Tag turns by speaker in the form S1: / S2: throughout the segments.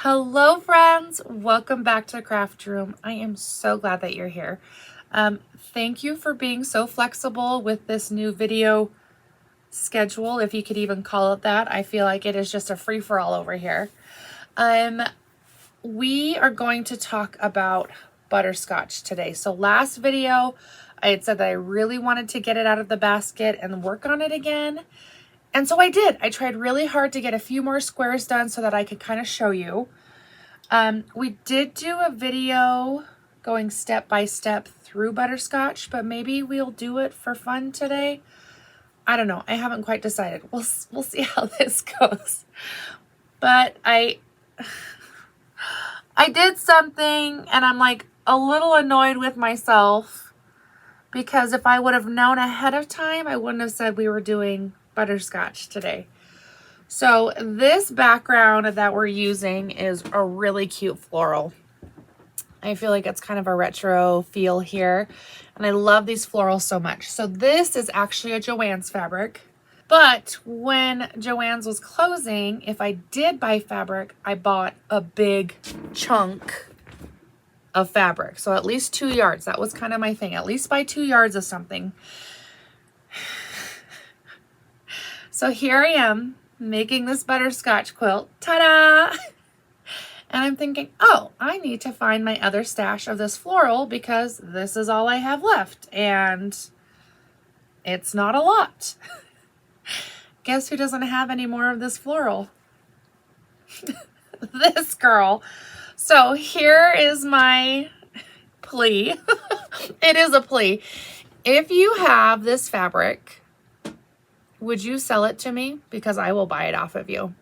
S1: Hello friends, welcome back to the craft room. I am so glad that you're here. Thank you for being so flexible with this new video schedule, if you could even call it that. I feel like it is just a free-for-all over here. We are going to talk about butterscotch today. So last video I had said that I really wanted to get it out of the basket and work on it again. And so I did. I tried really hard to get a few more squares done so that I could kind of show you. We did do a video going step by step through butterscotch, but maybe we'll do it for fun today. I don't know. I haven't quite decided. We'll see how this goes. But I did something and I'm like a little annoyed with myself because if I would have known ahead of time, I wouldn't have said we were doing butterscotch today. So this background that we're using is a really cute floral. I feel like it's kind of a retro feel here, and I love these florals so much. So this is actually a Joann's fabric, but when Joann's was closing, if I did buy fabric, I bought a big chunk of fabric. So at least 2 yards. That was kind of my thing. At least buy 2 yards of something. So here I am making this butterscotch quilt. Ta-da! And I'm thinking, oh, I need to find my other stash of this floral because this is all I have left. And it's not a lot. Guess who doesn't have any more of this floral? This girl. So here is my plea. It is a plea. If you have this fabric, would you sell it to me? Because I will buy it off of you.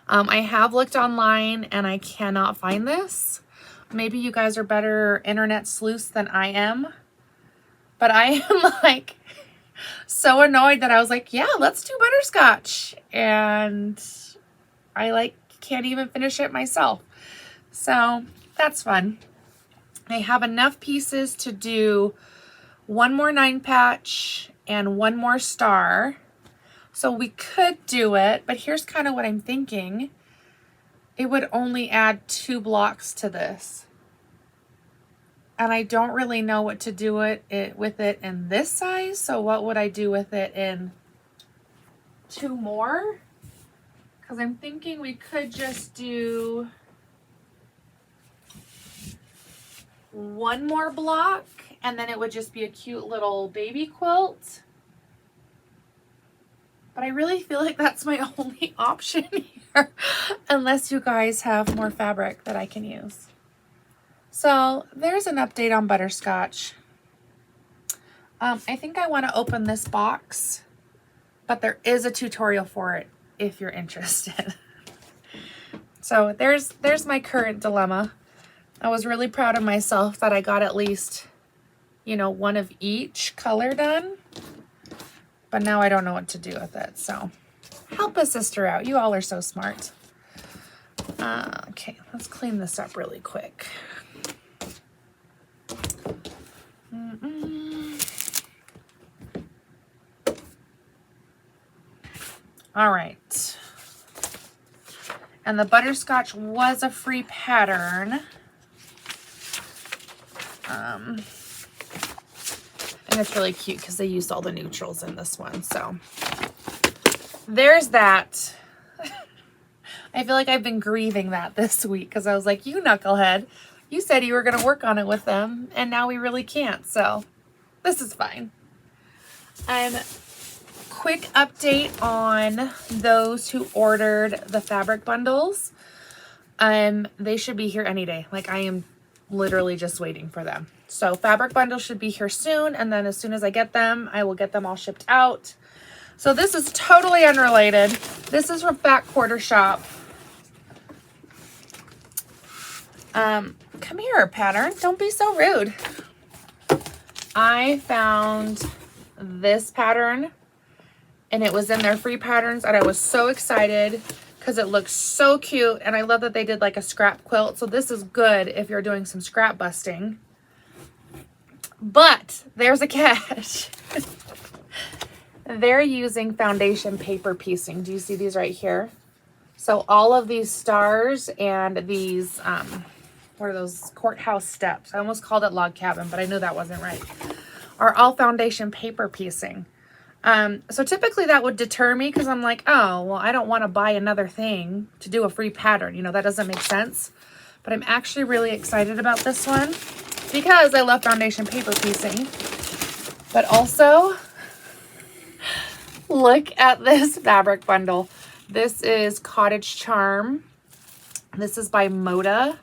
S1: I have looked online and I cannot find this. Maybe you guys are better internet sleuths than I am. But I am like so annoyed that I was like, yeah, let's do butterscotch. And I can't even finish it myself. So that's fun. I have enough pieces to do one more 9 patch and one more star. So we could do it, but here's kind of what I'm thinking. It would only add 2 blocks to this. And I don't really know what to do with it in this size. So what would I do with it in 2 more? Because I'm thinking we could just do 1 more block and then it would just be a cute little baby quilt. But I really feel like that's my only option here, unless you guys have more fabric that I can use. So there's an update on butterscotch. I think I want to open this box, but there is a tutorial for it if you're interested. So there's my current dilemma. I was really proud of myself that I got at least, one of each color done. But now I don't know what to do with it, so help a sister out. You all are so smart. Okay, let's clean this up really quick. All right. And the butterscotch was a free pattern. And it's really cute because they used all the neutrals in this one. So there's that. I feel like I've been grieving that this week because I was like, you knucklehead, you said you were going to work on it with them and now we really can't. So this is fine. Quick update on those who ordered the fabric bundles. They should be here any day. Like I am literally just waiting for them. So fabric bundles should be here soon, and then as soon as I get them, I will get them all shipped out. So this is totally unrelated. This is from Fat Quarter Shop. Come here, pattern. Don't be so rude. I found this pattern, and it was in their free patterns, and I was so excited because it looks so cute, and I love that they did like a scrap quilt. So this is good if you're doing some scrap busting. But there's a catch. They're using foundation paper piecing. Do you see these right here? So all of these stars and these, what are those, courthouse steps? I almost called it log cabin, but I knew that wasn't right. Are all foundation paper piecing. So typically that would deter me because I'm like, oh, well, I don't want to buy another thing to do a free pattern. You know, that doesn't make sense. But I'm actually really excited about this one because I love foundation paper piecing. But also, look at this fabric bundle. This is Cottage Charm. This is by Moda.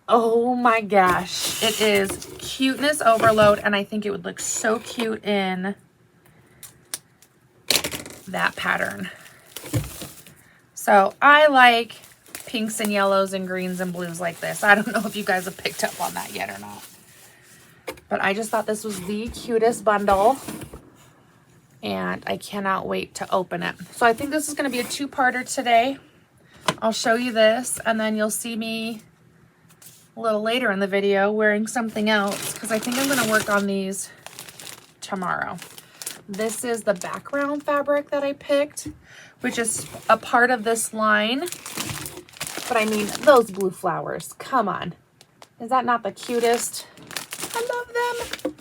S1: Oh my gosh. It is cuteness overload, and I think it would look so cute in that pattern. So I like pinks and yellows and greens and blues like this. I don't know if you guys have picked up on that yet or not. But I just thought this was the cutest bundle. And I cannot wait to open it. So I think this is going to be a two-parter today. I'll show you this, and then you'll see me a little later in the video wearing something else, because I think I'm going to work on these tomorrow. This is the background fabric that I picked, which is a part of this line. But I mean, those blue flowers, come on. Is that not the cutest? I love them.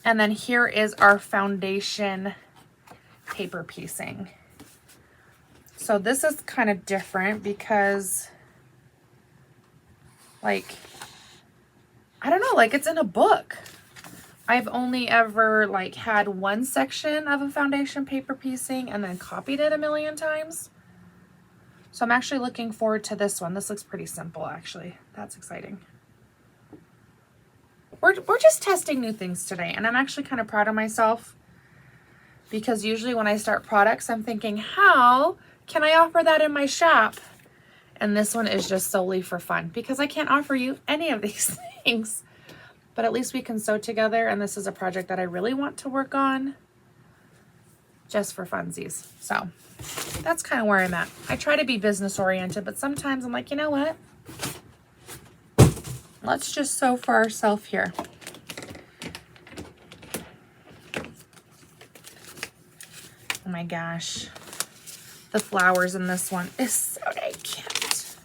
S1: And then here is our foundation paper piecing. So this is kind of different because, like, I don't know, like it's in a book. I've only ever like had one section of a foundation paper piecing and then copied it a million times. So I'm actually looking forward to this one. This looks pretty simple, actually. That's exciting. We're just testing new things today, and I'm actually kind of proud of myself because usually when I start products, I'm thinking, how can I offer that in my shop? And this one is just solely for fun because I can't offer you any of these things, but at least we can sew together, and this is a project that I really want to work on just for funsies. So that's kind of where I'm at. I try to be business oriented, but sometimes I'm like, you know what? Let's just sew for ourselves here. Oh my gosh. The flowers in this one is so dang cute.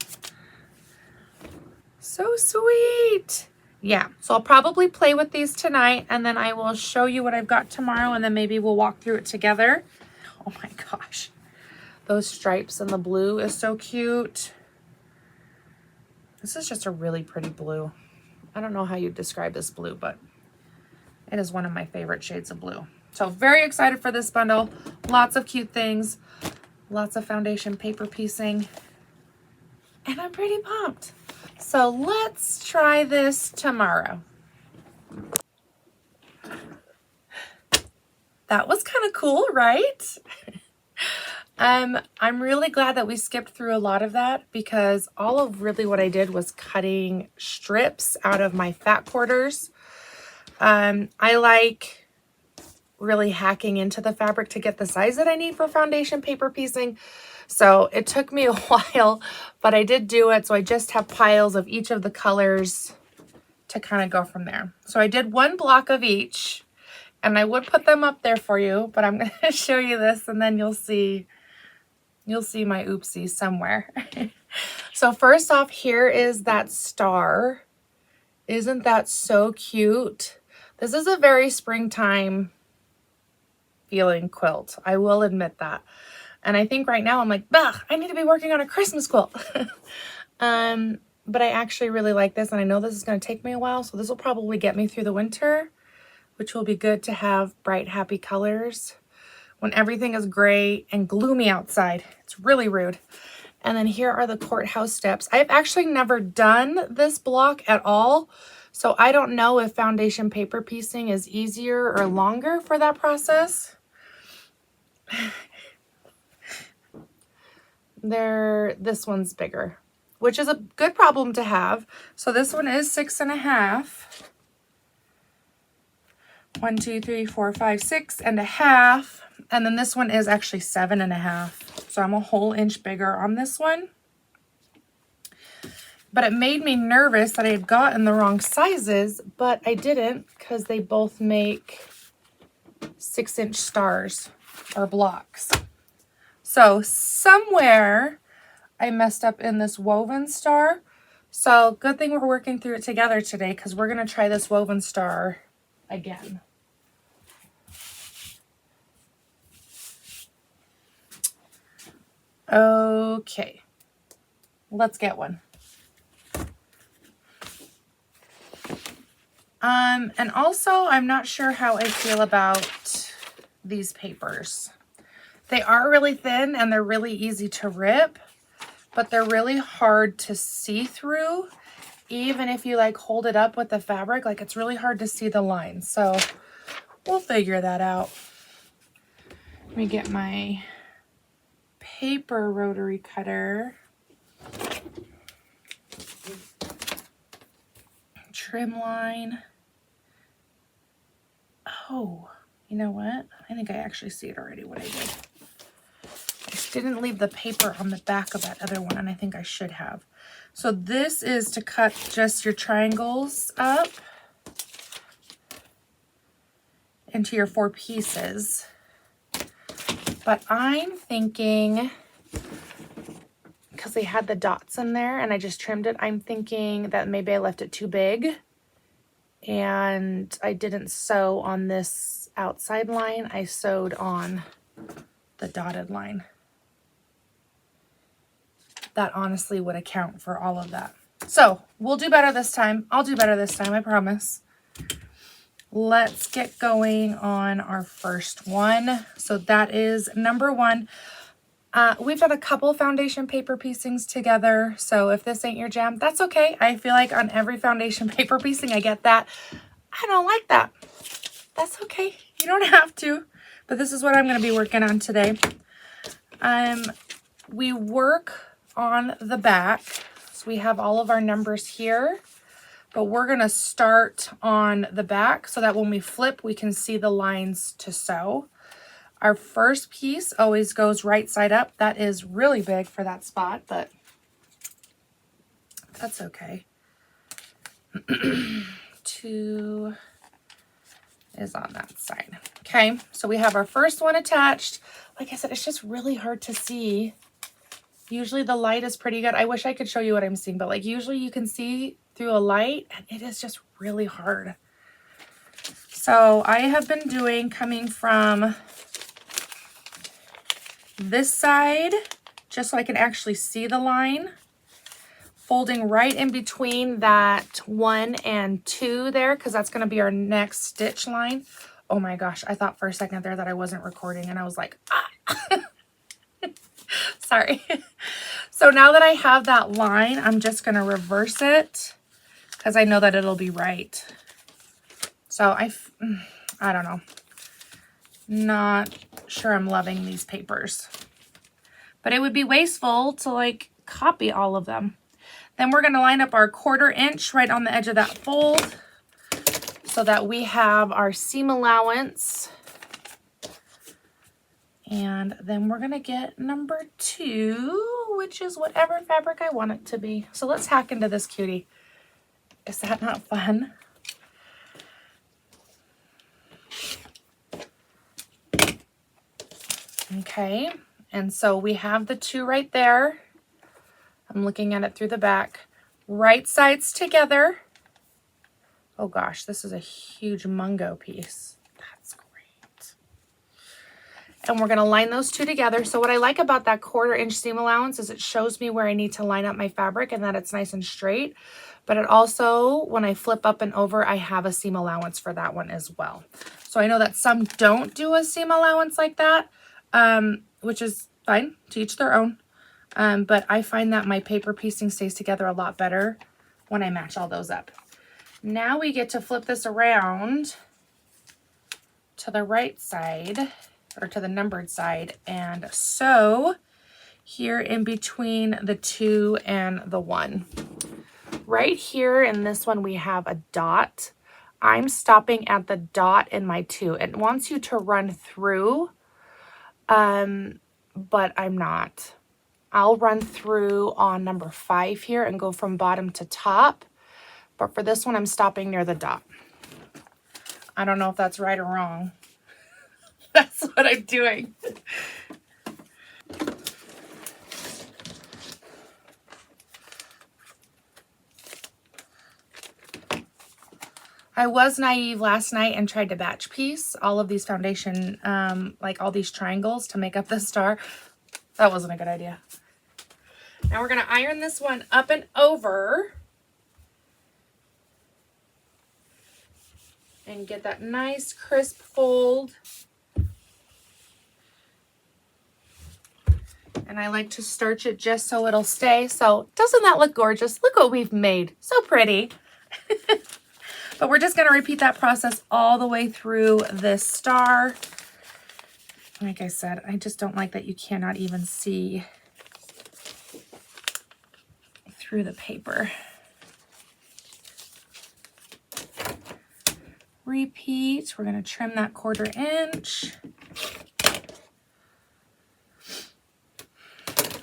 S1: So sweet. Yeah, so I'll probably play with these tonight, and then I will show you what I've got tomorrow, and then maybe we'll walk through it together. Oh my gosh. Those stripes in the blue is so cute. This is just a really pretty blue. I don't know how you describe this blue, but it is one of my favorite shades of blue. So very excited for this bundle. Lots of cute things. Lots of foundation paper piecing. And I'm pretty pumped. So let's try this tomorrow. That was kind of cool, right? I'm really glad that we skipped through a lot of that because all of really what I did was cutting strips out of my fat quarters. I like really hacking into the fabric to get the size that I need for foundation paper piecing. So it took me a while, but I did do it. So I just have piles of each of the colors to kind of go from there. So I did one block of each, and I would put them up there for you, but I'm going to show you this, and then you'll see my oopsie somewhere. So first off, here is that star. Isn't that so cute? This is a very springtime feeling quilt. I will admit that. And I think right now I'm like, ugh, I need to be working on a Christmas quilt. But I actually really like this, and I know this is going to take me a while, so this will probably get me through the winter, which will be good to have bright, happy colors when everything is gray and gloomy outside. It's really rude. And then here are the courthouse steps. I've actually never done this block at all, so I don't know if foundation paper piecing is easier or longer for that process. This one's bigger, which is a good problem to have. So this one is 6.5. 1, 2, 3, 4, 5, 6.5. And then this one is actually 7.5. So I'm a whole inch bigger on this one. But it made me nervous that I had gotten the wrong sizes, but I didn't because they both make 6-inch stars or blocks. So somewhere I messed up in this woven star. So good thing we're working through it together today, because we're going to try this woven star again. Okay, let's get one. And also I'm not sure how I feel about these papers. They are really thin and they're really easy to rip, but they're really hard to see through. Even if you like hold it up with the fabric, like it's really hard to see the lines. So we'll figure that out. Let me get my paper rotary cutter. Trim line. Oh, you know what? I think I actually see it already, what I did. I didn't leave the paper on the back of that other one, and I think I should have. So this is to cut just your triangles up into your 4 pieces. But I'm thinking, because they had the dots in there and I just trimmed it, I'm thinking that maybe I left it too big and I didn't sew on this outside line. I sewed on the dotted line. That honestly would account for all of that. So we'll do better this time. I'll do better this time, I promise. Let's get going on our first one. So that is number 1. We've done a couple foundation paper piecings together. So if this ain't your jam, that's okay. I feel like on every foundation paper piecing, I get that. I don't like that. That's okay. You don't have to. But this is what I'm going to be working on today. We work on the back. So we have all of our numbers here. But we're going to start on the back so that when we flip, we can see the lines to sew. Our first piece always goes right side up. That is really big for that spot, but that's okay. 2 is on that side. Okay, so we have our first one attached. Like I said, it's just really hard to see. Usually the light is pretty good. I wish I could show you what I'm seeing, but like usually you can see through a light and it is just really hard. So I have been doing, coming from this side, just so I can actually see the line, folding right in between that 1 and 2 there, because that's going to be our next stitch line. Oh my gosh, I thought for a second there that I wasn't recording and I was like, ah. Sorry. So now that I have that line, I'm just going to reverse it because I know that it'll be right. So I don't know. Not sure I'm loving these papers. But it would be wasteful to like copy all of them. Then we're going to line up our 1/4 inch right on the edge of that fold so that we have our seam allowance. And then we're going to get number 2, which is whatever fabric I want it to be. So let's hack into this cutie. Is that not fun? Okay, and so we have the 2 right there. I'm looking at it through the back. Right sides together. Oh gosh, this is a huge mungo piece. That's great. And we're going to line those 2 together. So what I like about that 1/4 inch seam allowance is it shows me where I need to line up my fabric and that it's nice and straight. But it also, when I flip up and over, I have a seam allowance for that one as well. So I know that some don't do a seam allowance like that, which is fine, to each their own. But I find that my paper piecing stays together a lot better when I match all those up. Now we get to flip this around to the right side, or to the numbered side, and sew here in between the 2 and the 1. Right here in this one we have a dot. I'm stopping at the dot in my 2. It wants you to run through, but I'm not. I'll run through on number 5 here and go from bottom to top. But for this one, I'm stopping near the dot. I don't know if that's right or wrong. That's what I'm doing. I was naive last night and tried to batch piece all of these foundation, like all these triangles to make up the star. That wasn't a good idea. Now we're going to iron this one up and over and get that nice crisp fold. And I like to starch it just so it'll stay. So doesn't that look gorgeous? Look what we've made. So pretty. But we're just going to repeat that process all the way through this star. Like I said, I just don't like that you cannot even see through the paper. Repeat. We're going to trim that 1/4 inch.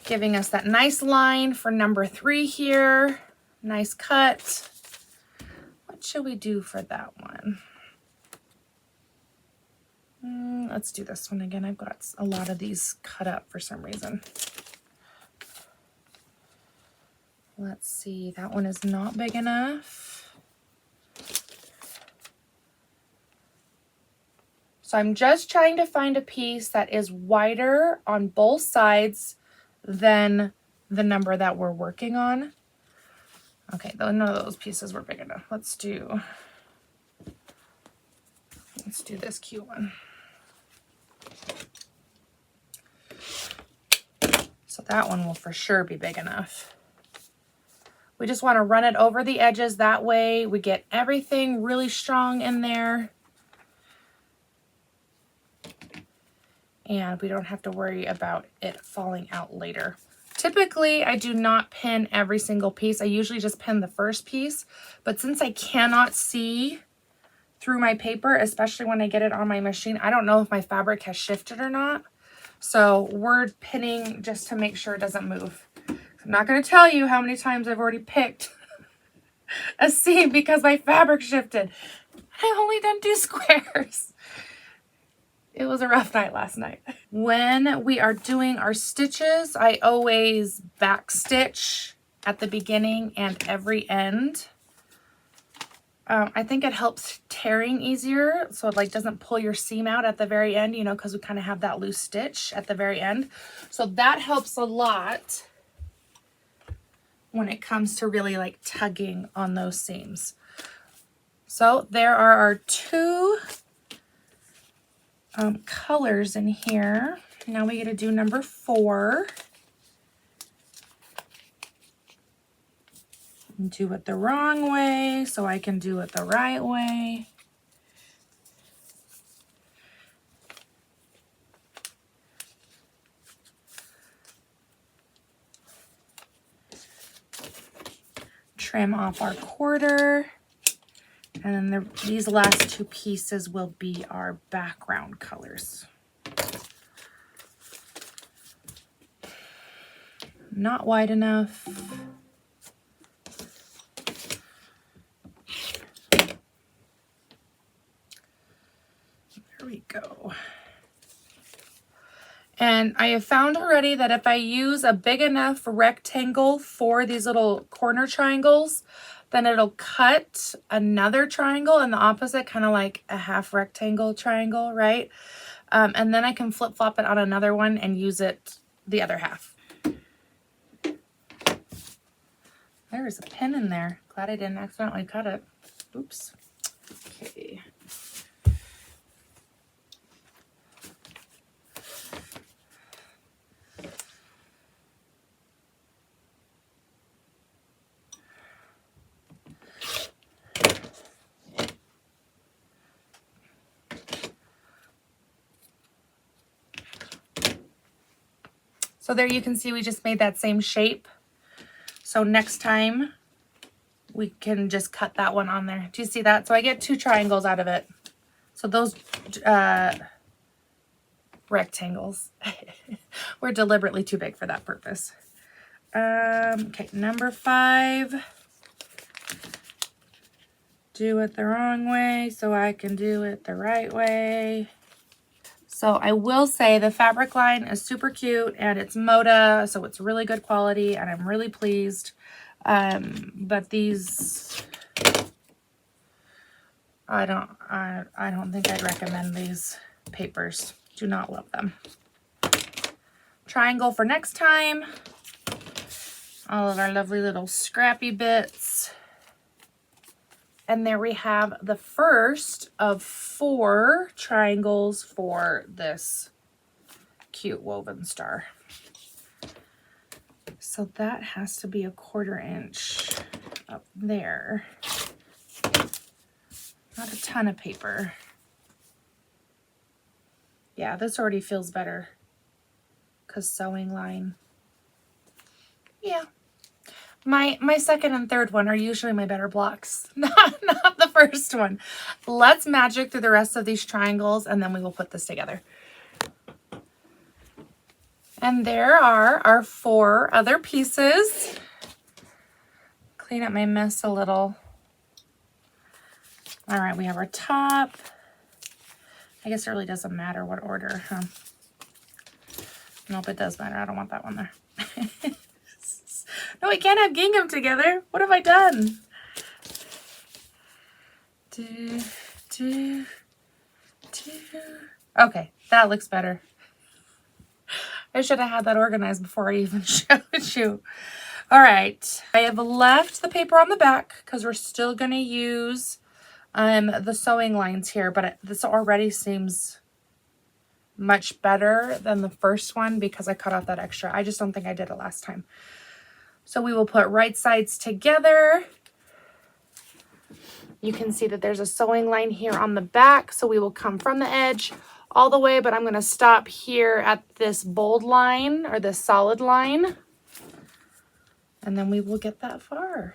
S1: Giving us that nice line for number 3 here. Nice cut. What should we do for that one? Let's do this one again. I've got a lot of these cut up for some reason. Let's see. That one is not big enough. So I'm just trying to find a piece that is wider on both sides than the number that we're working on. Okay, none of those pieces were big enough. Let's do this cute one. So that one will for sure be big enough. We just want to run it over the edges. That way we get everything really strong in there. And we don't have to worry about it falling out later. Typically, I do not pin every single piece. I usually just pin the first piece. But since I cannot see through my paper, especially when I get it on my machine, I don't know if my fabric has shifted or not. So we're pinning just to make sure it doesn't move. I'm not going to tell you how many times I've already picked a seam because my fabric shifted. I've only done 2 squares. It was a rough night last night. When we are doing our stitches, I always back stitch at the beginning and every end. I think it helps tearing easier, so it like doesn't pull your seam out at the very end, you know, because we kind of have that loose stitch at the very end. So that helps a lot when it comes to really like tugging on those seams. So there are our 2 colors in here. Now we get to do number 4. Do it the wrong way so I can do it the right way. Trim off our 1/4. And then these last 2 pieces will be our background colors. Not wide enough. There we go. And I have found already that if I use a big enough rectangle for these little corner triangles, then it'll cut another triangle in the opposite, kind of like a half rectangle triangle, right? And then I can flip-flop it on another one and use it the other half. There's a pin in there. Glad I didn't accidentally cut it. Oops. Okay. So there you can see we just made that same shape. So next time we can just cut that one on there. Do you see that? So I get 2 triangles out of it. So those rectangles were deliberately too big for that purpose. Okay, number 5. Do it the wrong way so I can do it the right way. So I will say the fabric line is super cute and it's Moda, so it's really good quality and I'm really pleased. But these I don't think I'd recommend these papers. Do not love them. Triangle for next time. All of our lovely little scrappy bits. And there we have the first of 4 triangles for this cute woven star. So that has to be a 1/4 inch up there. Not a ton of paper. Yeah, this already feels better because sewing line. Yeah. My second and third one are usually my better blocks, not the first one. Let's magic through the rest of these triangles and then we will put this together. And there are our 4 other pieces. Clean up my mess a little. All right, we have our top. I guess it really doesn't matter what order, huh? Nope, it does matter. I don't want that one there. No, I can't have gingham together. What have I done? Okay, that looks better. I should have had that organized before I even showed you. All right, I have left the paper on the back because we're still going to use the sewing lines here, but this already seems much better than the first one because I cut out that extra. I just don't think I did it last time. So we will put right sides together. You can see that there's a sewing line here on the back. So we will come from the edge all the way, but I'm going to stop here at this bold line or this solid line. And then we will get that far.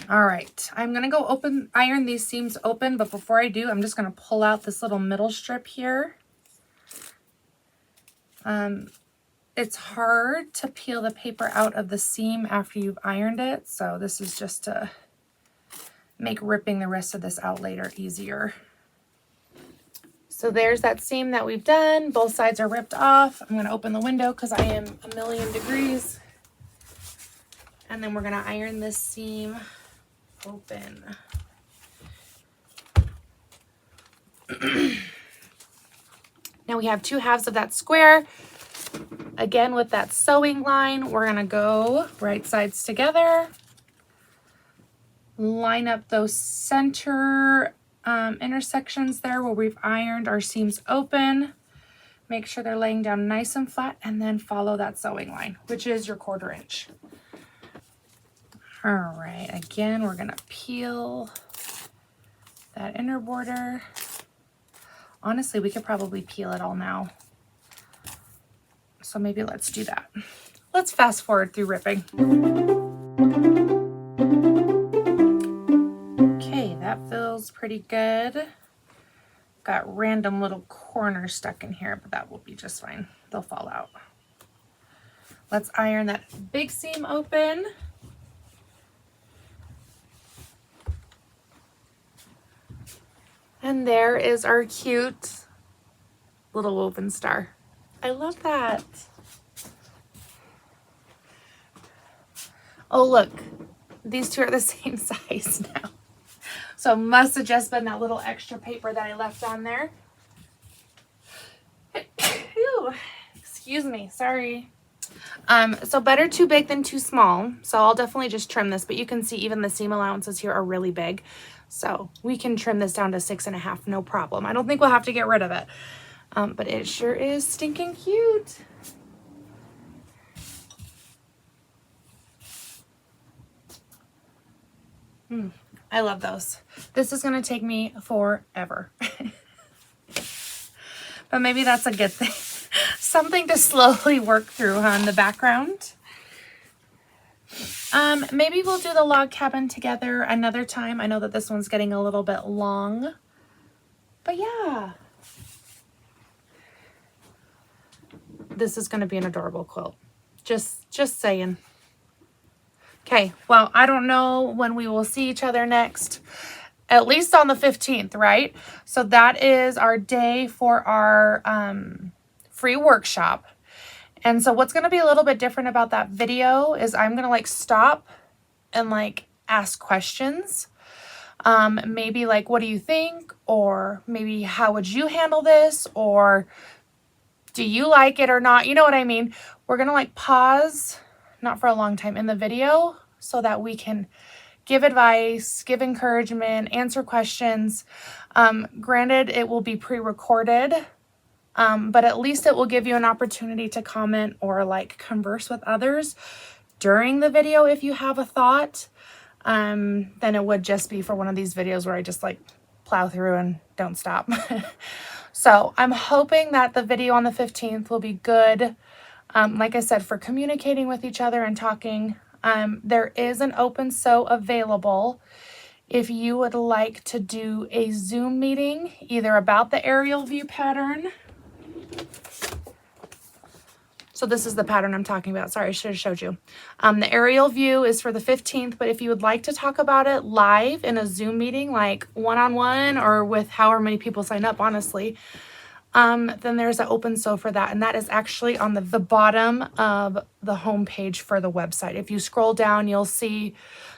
S1: All right, I'm gonna go iron these seams open, but before I do, I'm just gonna pull out this little middle strip here. It's hard to peel the paper out of the seam after you've ironed it, so this is just to make ripping the rest of this out later easier. So there's that seam that we've done. Both sides are ripped off. I'm gonna open the window because I am 1,000,000 degrees. And then we're gonna iron this seam open. Now we have 2 halves of that square. Again, with that sewing line, we're gonna go right sides together. Line up those center intersections there where we've ironed our seams open. Make sure they're laying down nice and flat, and then follow that sewing line, which is your 1/4 inch. All right, again, we're gonna peel that inner border. Honestly, we could probably peel it all now. So maybe let's do that. Let's fast forward through ripping. Okay, that feels pretty good. Got random little corners stuck in here, but that will be just fine. They'll fall out. Let's iron that big seam open. And there is our cute little woven star. I love that. Oh, look, these 2 are the same size now. So must have just been that little extra paper that I left on there. Ew, excuse me, sorry. So better too big than too small. So I'll definitely just trim this, but you can see even the seam allowances here are really big. So we can trim this down to 6.5, no problem. I don't think we'll have to get rid of it. But it sure is stinking cute. I love those. This is gonna take me forever. But maybe that's a good thing. Something to slowly work through, huh, in the background. Maybe we'll do the log cabin together another time. I know that this one's getting a little bit long, but yeah. This is going to be an adorable quilt. Just saying. Okay, well, I don't know when we will see each other next. At least on the 15th, right? So that is our day for our free workshop. And so what's going to be a little bit different about that video is I'm going to like stop and like ask questions. Maybe like, what do you think? Or maybe how would you handle this? Or do you like it or not? You know what I mean? We're going to like pause, not for a long time in the video, so that we can give advice, give encouragement, answer questions. Granted, it will be pre-recorded, but at least it will give you an opportunity to comment or like converse with others during the video if you have a thought. Then it would just be for one of these videos where I just like plow through and don't stop. So I'm hoping that the video on the 15th will be good. Like I said, for communicating with each other and talking. There is an open sew available if you would like to do a Zoom meeting, either about the aerial view pattern. So this is the pattern I'm talking about. Sorry, I should have showed you. The aerial view is for the 15th, but if you would like to talk about it live in a Zoom meeting, like one-on-one or with however many people sign up, honestly, then there's an open sew for that. And that is actually on the bottom of the home page for the website. If you scroll down, you'll see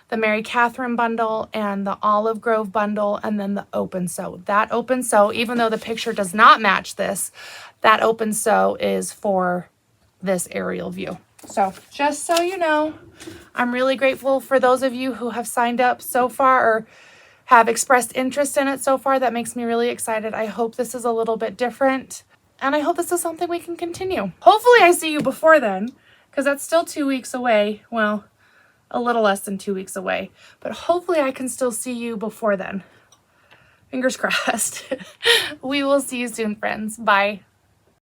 S1: the Mary Catherine bundle and the Olive Grove bundle, and then the open sew. That open sew, even though the picture does not match this, that open sew is for this aerial view. So just so you know, I'm really grateful for those of you who have signed up so far or have expressed interest in it so far. That makes me really excited. I hope this is a little bit different, and I hope this is something we can continue. Hopefully I see you before then, because that's still 2 weeks away. Well, a little less than 2 weeks away, but hopefully I can still see you before then. Fingers crossed. We will see you soon, friends. Bye.